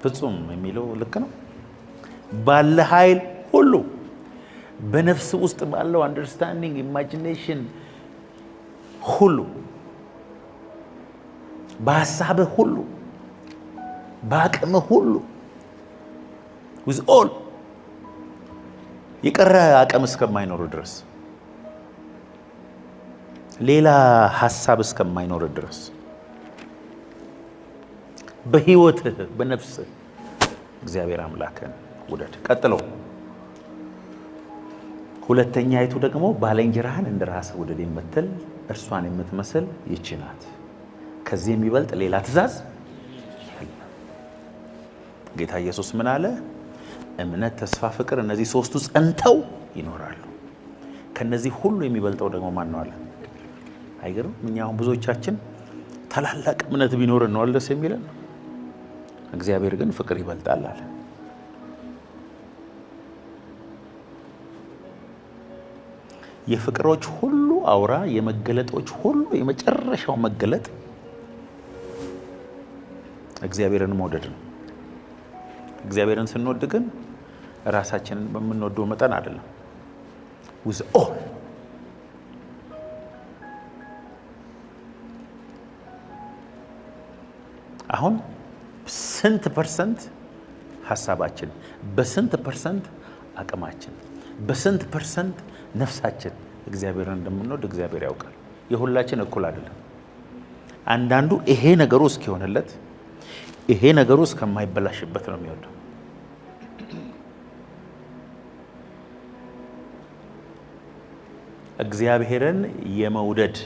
ፍጹም የሚለው ልክ ነው። ባለ ኃይል ሁሉ በነፍስ ውስጥ ባለው አንደርስታንዲንግ ኢማጂኔሽን ሁሉ በሐሳብህ ሁሉ በአቅምህ ሁሉ with all የቀረ አቅም እስከማይኖር ድረስ ሌላ ሐሳብ እስከማይኖር ድረስ በህይወትህ በነፍስህ እግዚአብሔር አምላክን ውደድ። ቀጥሎ ሁለተኛይቱ ደግሞ ባልንጀራህን እንደራስህ ውደድ የምትል እርሷን የምትመስል ይህች ናት። ከዚህ የሚበልጥ ሌላ ትእዛዝ የለም። ጌታ ኢየሱስ ምን አለ? እምነት፣ ተስፋ፣ ፍቅር እነዚህ ሶስቱ ጸንተው ይኖራሉ። ከነዚህ ሁሉ የሚበልጠው ደግሞ ማን ነው አለ? አይገርም? እኛ አሁን ብዙዎቻችን ታላላቅ እምነት ቢኖርን ነው ደስ የሚለን። እግዚአብሔር ግን ፍቅር ይበልጣል አለ። የፍቅሮች ሁሉ አውራ የመገለጦች ሁሉ የመጨረሻው መገለጥ እግዚአብሔርን መውደድ ነው። እግዚአብሔርን ስንወድ ግን ራሳችንን በምንወደው መጠን አይደለም። with all አሁን ስንት ፐርሰንት ሐሳባችን፣ በስንት ፐርሰንት አቅማችን፣ በስንት ፐርሰንት ነፍሳችን እግዚአብሔርን እንደምንወድ እግዚአብሔር ያውቃል። የሁላችን እኩል አይደለም። አንዳንዱ ይሄ ነገሩ እስኪሆንለት ይሄ ነገሩ እስከማይበላሽበት ነው የሚወደው። እግዚአብሔርን የመውደድ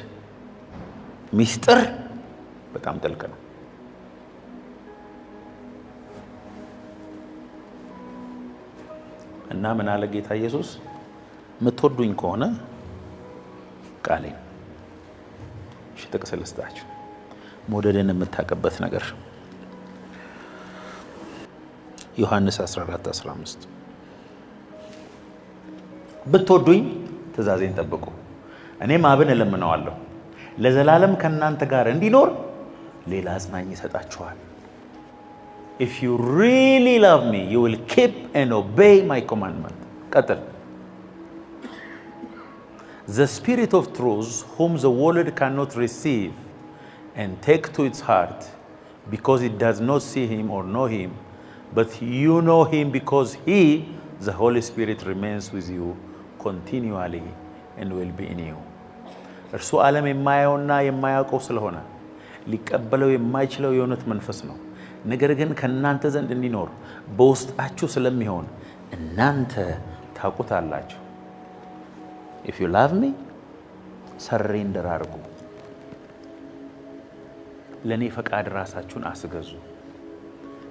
ሚስጥር በጣም ጥልቅ ነው። እና ምን አለ ጌታ ኢየሱስ? የምትወዱኝ ከሆነ ቃሌን ጥቅስ ልስጣችሁ። መውደድን የምታውቅበት ነገር ዮሐንስ 14:15 ብትወዱኝ ትእዛዜን ጠብቁ፣ እኔም አብን እለምነዋለሁ ለዘላለም ከእናንተ ጋር እንዲኖር ሌላ አጽናኝ ይሰጣችኋል። If you really love me, you will keep and obey my commandment. ቀጥል። The Spirit of truth, whom the world cannot receive and take to its heart, because it does not see him or know him, but you know him because he, the Holy Spirit, remains with you continually and will be in you. እርሱ ዓለም የማያውና የማያውቀው ስለሆነ ሊቀበለው የማይችለው የእውነት መንፈስ ነው። ነገር ግን ከእናንተ ዘንድ እንዲኖር በውስጣችሁ ስለሚሆን እናንተ ታውቁታላችሁ። If you love me, surrender አድርጉ። ለኔ ፈቃድ ራሳችሁን አስገዙ።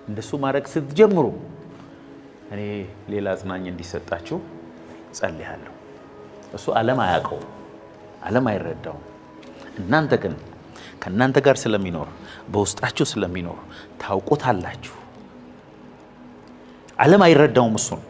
እንደሱ ማድረግ ስትጀምሩ እኔ ሌላ አጽናኝ እንዲሰጣችሁ ጸልያለሁ። እሱ ዓለም አያውቀው፣ ዓለም አይረዳው። እናንተ ግን ከእናንተ ጋር ስለሚኖር በውስጣችሁ ስለሚኖር ታውቁታላችሁ። ዓለም አይረዳውም እሱን።